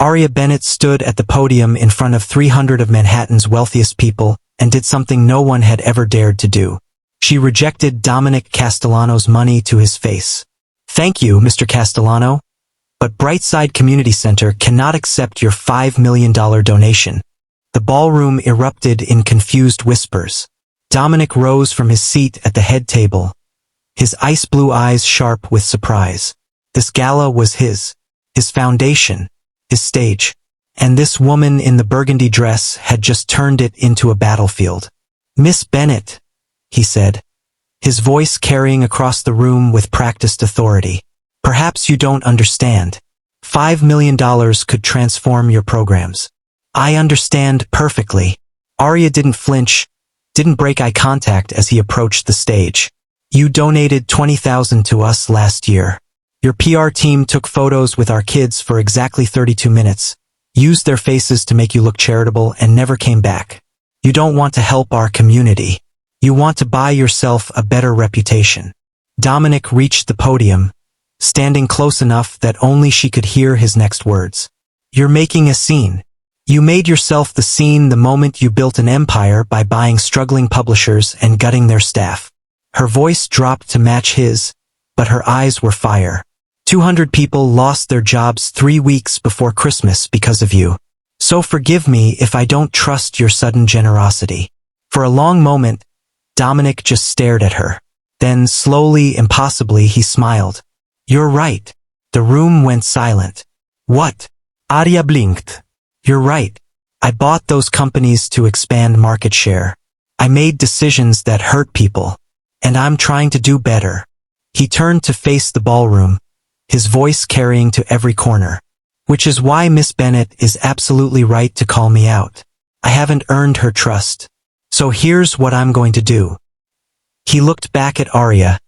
Aria Bennett stood at the podium in front of 300 of Manhattan's wealthiest people and did something no one had ever dared to do. She rejected Dominic Castellano's money to his face. "Thank you, Mr. Castellano, but Brightside Community Center cannot accept your $5 million donation." The ballroom erupted in confused whispers. Dominic rose from his seat at the head table, his ice blue eyes sharp with surprise. This gala was his foundation, his stage, and this woman in the burgundy dress had just turned it into a battlefield. "Miss Bennett," he said, his voice carrying across the room with practiced authority. "Perhaps you don't understand. $5 million could transform your programs." "I understand perfectly." Aria didn't flinch, didn't break eye contact as he approached the stage. "You donated $20,000 to us last year. Your PR team took photos with our kids for exactly 32 minutes, used their faces to make you look charitable, and never came back. You don't want to help our community. You want to buy yourself a better reputation." Dominic reached the podium, standing close enough that only she could hear his next words. "You're making a scene. You made yourself the scene the moment you built an empire by buying struggling publishers and gutting their staff." Her voice dropped to match his, but her eyes were fire. 200 people lost their jobs 3 weeks before Christmas because of you. So forgive me if I don't trust your sudden generosity. For a long moment, Dominic just stared at her. Then, slowly, impossibly, he smiled. "You're right." The room went silent. "What?" Aria blinked. "You're right. I bought those companies to expand market share. I made decisions that hurt people. And I'm trying to do better." He turned to face the ballroom, his voice carrying to every corner. "Which is why Miss Bennett is absolutely right to call me out. I haven't earned her trust. So here's what I'm going to do." He looked back at Aria,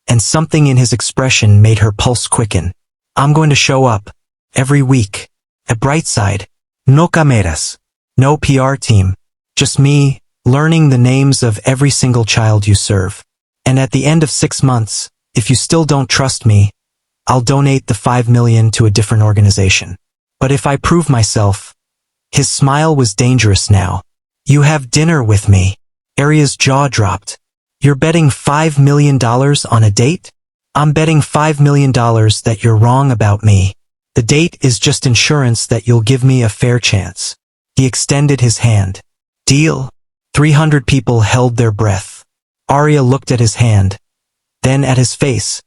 and something in his expression made her pulse quicken. "I'm going to show up, every week, at Brightside. No cameras. No PR team. Just me, learning the names of every single child you serve. And at the end of 6 months, if you still don't trust me, I'll donate the $5 million to a different organization. But if I prove myself..." His smile was dangerous now. "You have dinner with me." Aria's jaw dropped. "You're betting $5 million on a date?" "I'm betting $5 million that you're wrong about me. The date is just insurance that you'll give me a fair chance." He extended his hand. "Deal?" 300 people held their breath. Aria looked at his hand, then at his face,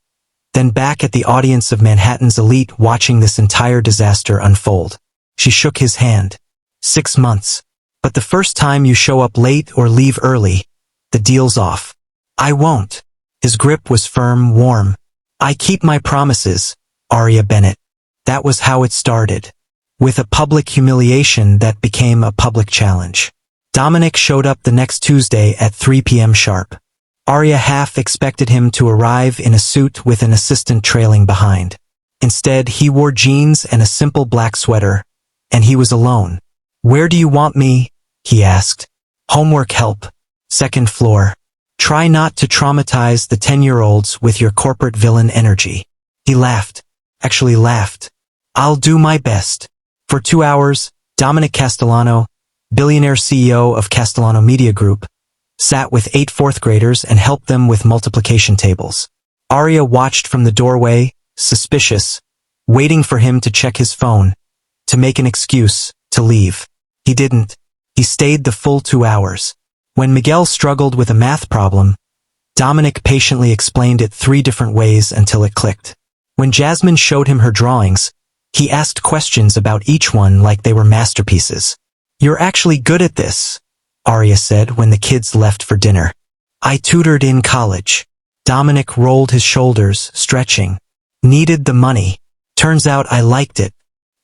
then back at the audience of Manhattan's elite watching this entire disaster unfold. She shook his hand. 6 months. But the first time you show up late or leave early, the deal's off." "I won't." His grip was firm, warm. "I keep my promises, Aria Bennett." That was how it started. With a public humiliation that became a public challenge. Dominic showed up the next Tuesday at 3 p.m. sharp. Aria half expected him to arrive in a suit with an assistant trailing behind. Instead, he wore jeans and a simple black sweater, and he was alone. "Where do you want me?" he asked. "Homework help. 2nd floor. Try not to traumatize the 10-year-olds with your corporate villain energy." He laughed. Actually laughed. "I'll do my best." For 2 hours, Dominic Castellano, Billionaire CEO of Castellano Media Group, sat with 8 4th graders and helped them with multiplication tables. Aria watched from the doorway, suspicious, waiting for him to check his phone, to make an excuse, to leave. He didn't. He stayed the full 2 hours. When Miguel struggled with a math problem, Dominic patiently explained it 3 different ways until it clicked. When Jasmine showed him her drawings, he asked questions about each one like they were masterpieces. "You're actually good at this," Aria said when the kids left for dinner. "I tutored in college." Dominic rolled his shoulders, stretching. "Needed the money. Turns out I liked it."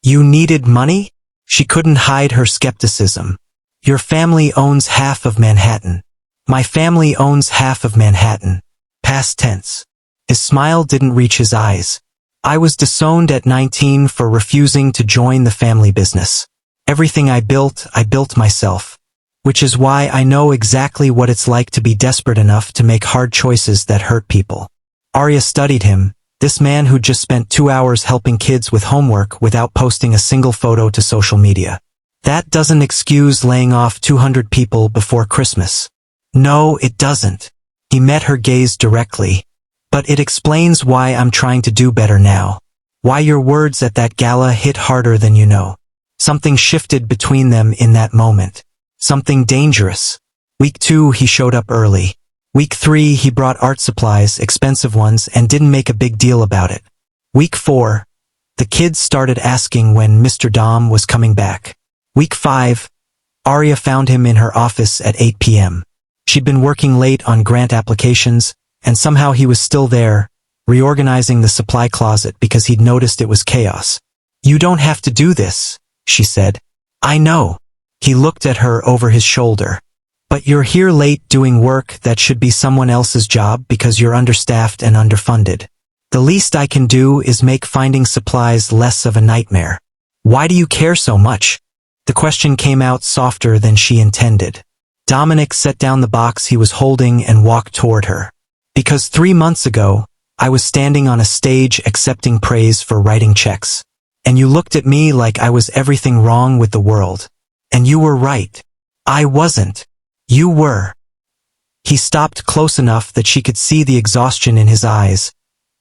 "You needed money?" She couldn't hide her skepticism. "Your family owns half of Manhattan." "My family owns half of Manhattan." Past tense. His smile didn't reach his eyes. "I was disowned at 19 for refusing to join the family business. Everything I built myself. Which is why I know exactly what it's like to be desperate enough to make hard choices that hurt people." Aria studied him, This man who just spent 2 hours helping kids with homework without posting a single photo to social media. That doesn't excuse laying off 200 people before Christmas. No, it doesn't. He met her gaze directly. But it explains why I'm trying to do better now. Why your words at that gala hit harder than you know. Something shifted between them in that moment. Something dangerous. Week 2, he showed up early. Week 3, he brought art supplies, expensive ones, and didn't make a big deal about it. Week 4, the kids started asking when Mr. Dom was coming back. Week 5, Aria found him in her office at 8 p.m. She'd been working late on grant applications, and somehow he was still there, reorganizing the supply closet because he'd noticed it was chaos. "You don't have to do this," she said. "I know." He looked at her over his shoulder. "But you're here late doing work that should be someone else's job because you're understaffed and underfunded. The least I can do is make finding supplies less of a nightmare. Why do you care so much?" The question came out softer than she intended. Dominic set down the box he was holding and walked toward her. "Because 3 months ago, I was standing on a stage accepting praise for writing checks. And you looked at me like I was everything wrong with the world. And you were right. I wasn't. You were." He stopped close enough that she could see the exhaustion in his eyes,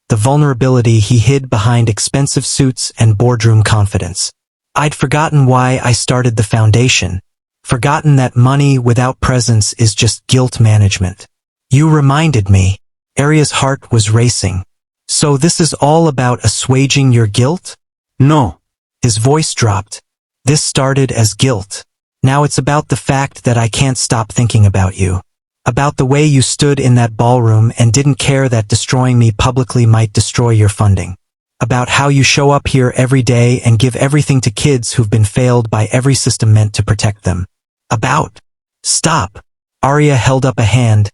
the vulnerability he hid behind expensive suits and boardroom confidence. "I'd forgotten why I started the foundation. Forgotten that money without presence is just guilt management. You reminded me." Aria's heart was racing. "So this is all about assuaging your guilt?" "No." His voice dropped. "This started as guilt. Now it's about the fact that I can't stop thinking about you. About the way you stood in that ballroom and didn't care that destroying me publicly might destroy your funding. About how you show up here every day and give everything to kids who've been failed by every system meant to protect them. About—" "Stop." Aria held up a hand,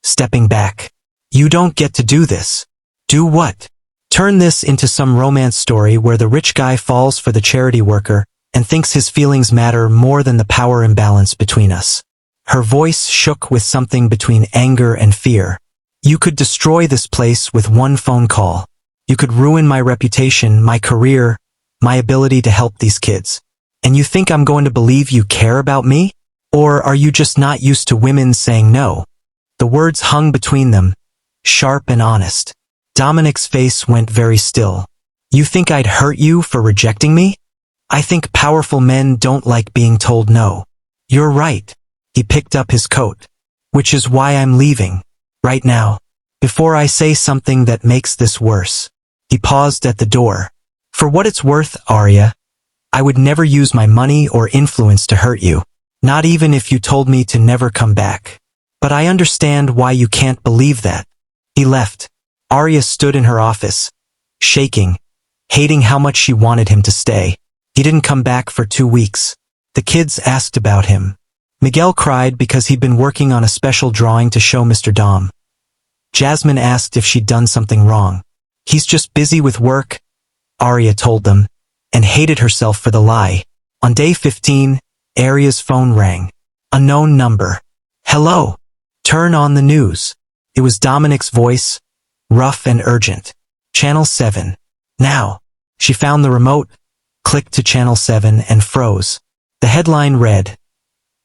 stepping back. "You don't get to do this." "Do what?" "Turn this into some romance story where the rich guy falls for the charity worker and thinks his feelings matter more than the power imbalance between us." Her voice shook with something between anger and fear. "You could destroy this place with one phone call. You could ruin my reputation, my career, my ability to help these kids. And you think I'm going to believe you care about me? Or are you just not used to women saying no?" The words hung between them, sharp and honest. Dominic's face went very still. "You think I'd hurt you for rejecting me? I think powerful men don't like being told no." "You're right." He picked up his coat. "Which is why I'm leaving. Right now. Before I say something that makes this worse." He paused at the door. "For what it's worth, Aria, I would never use my money or influence to hurt you. Not even if you told me to never come back. But I understand why you can't believe that." He left. Aria stood in her office, shaking, hating how much she wanted him to stay. He didn't come back for 2 weeks. The kids asked about him. Miguel cried because he'd been working on a special drawing to show Mr. Dom. Jasmine asked if she'd done something wrong. "He's just busy with work," Aria told them, and hated herself for the lie. On day 15, Aria's phone rang. Unknown number. "Hello. Turn on the news." It was Dominic's voice, rough and urgent. "Channel 7. Now." She found the remote, clicked to Channel 7 and froze. The headline read,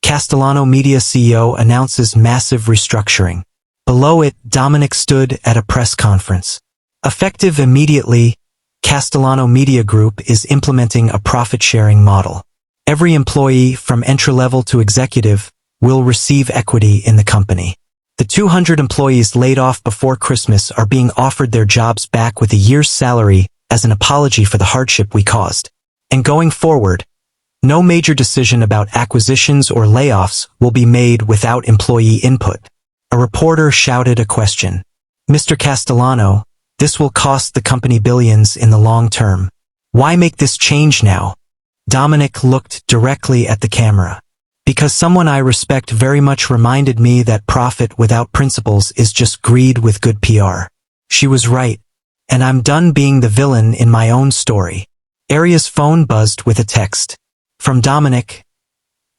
"Castellano Media CEO announces massive restructuring." Below it, Dominic stood at a press conference. Effective immediately, Castellano Media Group is implementing a profit-sharing model. Every employee, from entry-level to executive, will receive equity in the company. The 200 employees laid off before Christmas are being offered their jobs back with a year's salary as an apology for the hardship we caused. And going forward, no major decision about acquisitions or layoffs will be made without employee input. A reporter shouted a question. "Mr. Castellano, this will cost the company billions in the long term. Why make this change now?" Dominic looked directly at the camera. "Because someone I respect very much reminded me that profit without principles is just greed with good PR. She was right, and I'm done being the villain in my own story." Aria's phone buzzed with a text. From Dominic.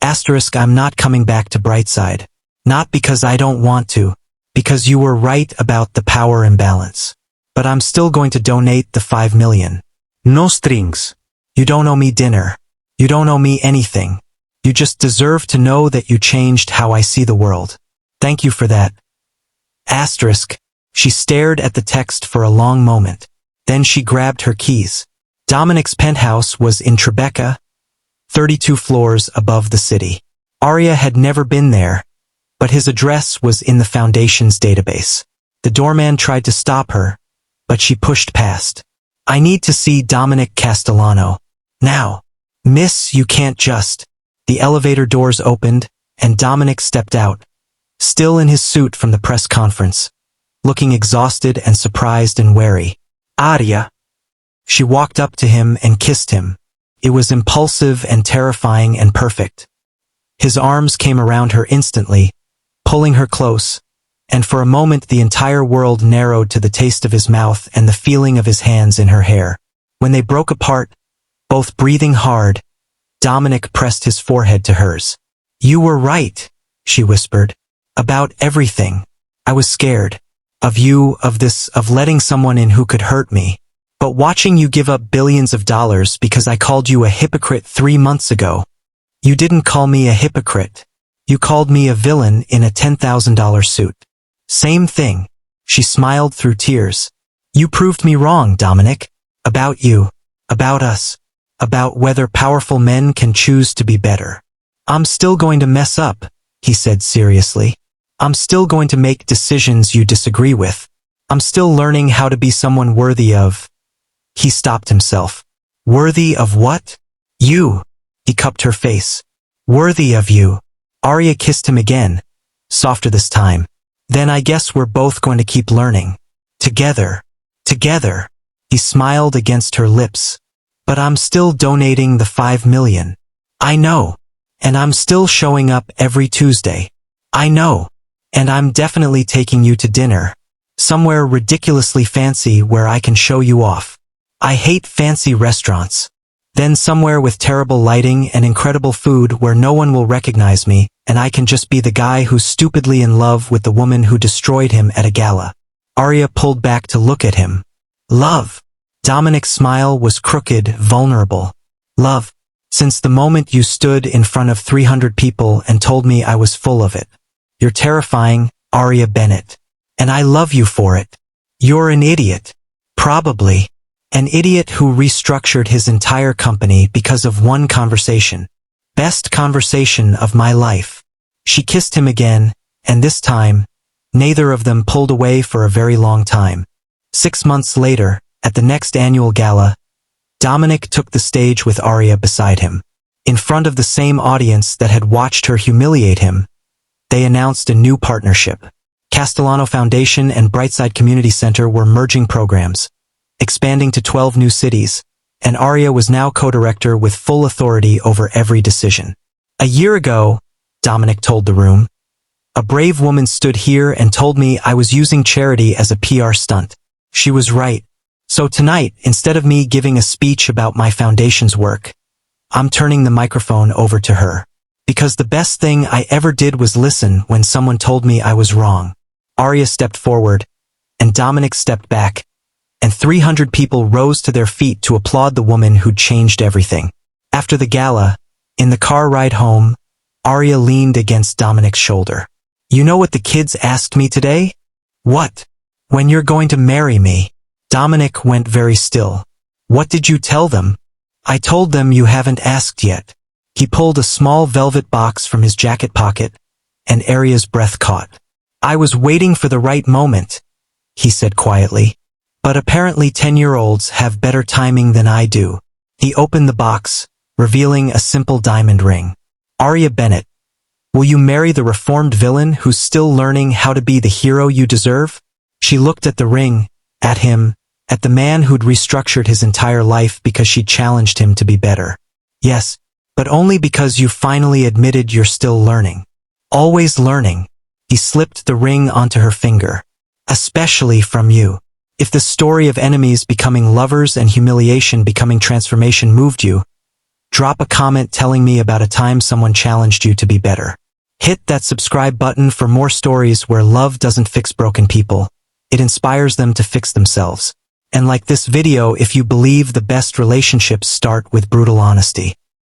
"I'm not coming back to Brightside. Not because I don't want to, because you were right about the power imbalance." But I'm still going to donate the 5 million. No strings. You don't owe me dinner. You don't owe me anything. You just deserve to know that you changed how I see the world. Thank you for that. Asterisk. She stared at the text for a long moment. Then she grabbed her keys. Dominic's penthouse was in Tribeca, 32 floors above the city. Aria had never been there, but his address was in the foundation's database. The doorman tried to stop her, but she pushed past. I need to see Dominic Castellano. Now. Miss, you can't just. The elevator doors opened, and Dominic stepped out, still in his suit from the press conference, looking exhausted and surprised and wary. Aria. She walked up to him and kissed him. It was impulsive and terrifying and perfect. His arms came around her instantly, pulling her close, and for a moment the entire world narrowed to the taste of his mouth and the feeling of his hands in her hair. When they broke apart, both breathing hard, Dominic pressed his forehead to hers. You were right, she whispered. About everything. I was scared. Of you, of this, of letting someone in who could hurt me. But watching you give up billions of dollars because I called you a hypocrite 3 months ago. You didn't call me a hypocrite. You called me a villain in a $10,000 suit. Same thing. She smiled through tears. You proved me wrong, Dominic. About you. About us. About whether powerful men can choose to be better. I'm still going to mess up, he said seriously. I'm still going to make decisions you disagree with. I'm still learning how to be someone worthy of. He stopped himself. Worthy of what? You. He cupped her face. Worthy of you. Aria kissed him again, softer this time. Then I guess we're both going to keep learning. Together. Together. He smiled against her lips. But I'm still donating the 5 million. I know. And I'm still showing up every Tuesday. I know. And I'm definitely taking you to dinner. Somewhere ridiculously fancy where I can show you off. I hate fancy restaurants. Then somewhere with terrible lighting and incredible food where no one will recognize me, and I can just be the guy who's stupidly in love with the woman who destroyed him at a gala. Aria pulled back to look at him. Love. Dominic's smile was crooked, vulnerable. Love. Since the moment you stood in front of 300 people and told me I was full of it. You're terrifying, Aria Bennett. And I love you for it. You're an idiot. Probably. An idiot who restructured his entire company because of one conversation. Best conversation of my life. She kissed him again, and this time, neither of them pulled away for a very long time. 6 months later, at the next annual gala, Dominic took the stage with Aria beside him. In front of the same audience that had watched her humiliate him, they announced a new partnership. Castellano Foundation and Brightside Community Center were merging programs, expanding to 12 new cities, and Aria was now co-director with full authority over every decision. A year ago, Dominic told the room, a brave woman stood here and told me I was using charity as a PR stunt. She was right. So tonight, instead of me giving a speech about my foundation's work, I'm turning the microphone over to her. Because the best thing I ever did was listen when someone told me I was wrong. Aria stepped forward, and Dominic stepped back, and 300 people rose to their feet to applaud the woman who'd changed everything. After the gala, in the car ride home, Aria leaned against Dominic's shoulder. You know what the kids asked me today? What? When you're going to marry me? Dominic went very still. What did you tell them? I told them you haven't asked yet. He pulled a small velvet box from his jacket pocket, and Aria's breath caught. I was waiting for the right moment, he said quietly. But apparently 10-year-olds have better timing than I do. He opened the box, revealing a simple diamond ring. Aria Bennett, will you marry the reformed villain who's still learning how to be the hero you deserve? She looked at the ring, at him, at the man who'd restructured his entire life because she challenged him to be better. Yes, but only because you finally admitted you're still learning. Always learning. He slipped the ring onto her finger. Especially from you. If the story of enemies becoming lovers and humiliation becoming transformation moved you, drop a comment telling me about a time someone challenged you to be better. Hit that subscribe button for more stories where love doesn't fix broken people. it inspires them to fix themselves. And like this video, if you believe the best relationships start with brutal honesty.